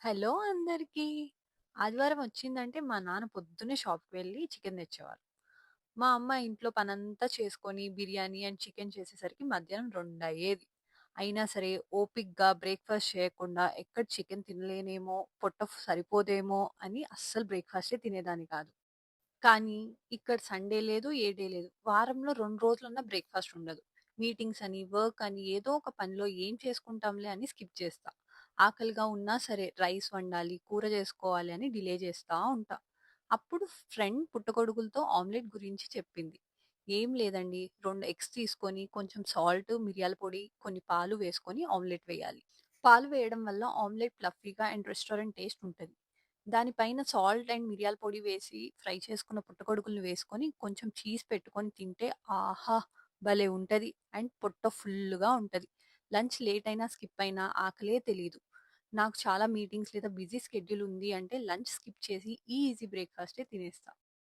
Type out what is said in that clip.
Hello అందరికీ. ఆదివారం వచ్చిందంటే మా నాన్న పొద్దున్నే షాప్‌కి వెళ్లి చికెన్ తెచ్చేవారు. మా అమ్మ ఇంట్లో పనంతా చేసుకొని బిర్యానీ అండ్ చికెన్ చేసేసరికి మధ్యాహ్నం 2 అయ్యేది. అయినా సరే ఓపికగా బ్రేక్‌ఫాస్ట్ చేయకుండా ఎక్కడ చికెన్ తినలేనేమో, పొట్ట సరిపోదేమో అని అస్సలు బ్రేక్‌ఫాస్టే తినేదాన్ని కాదు. కానీ ఇక్కడ సండే లేదు, ఏ డే లేదు. వారంలో 2 రోజులన్నా బ్రేక్‌ఫాస్ట్ ఉండదు. మీటింగ్స్ అని, వర్క్ అని ఏదో ఒక పనిలో ఏం చేసుకుంటాంలే అని స్కిప్ చేస్తా. ఆకలిగా ఉన్నా సరే రైస్ వండాలి, కూర చేసుకోవాలి అని డిలే చేస్తా ఉంటా. అప్పుడు ఫ్రెండ్ పుట్టగొడుగులతో ఆమ్లెట్ గురించి చెప్పింది. ఏం లేదండి, 2 ఎగ్స్ తీసుకొని కొంచెం సాల్ట్, మిరియాల పొడి, కొన్ని పాలు వేసుకొని ఆమ్లెట్ వేయాలి. పాలు వేయడం వల్ల ఆమ్లెట్ ఫ్లఫీగా అండ్ రెస్టారెంట్ టేస్ట్ ఉంటది. దాని పైన సాల్ట్ అండ్ మిరియాల పొడి వేసి ఫ్రై చేసుకున్న పుట్టగొడుగులను వేసుకొని కొంచెం చీజ్ పెట్టుకొని తింటే ఆహా! భలే ఉంటది. అండ్ పొట్ట ఫుల్లుగా ఉంటది. లంచ్ లేట్ అయినా, స్కిప్ అయినా ఆకలే తెలీదు. నాకు చాలా మీటింగ్స్ లేదా బిజీ షెడ్యూల్ ఉంది అంటే లంచ్ స్కిప్ చేసి ఈ ఈజీ బ్రేక్‌ఫాస్టే తినేస్తా.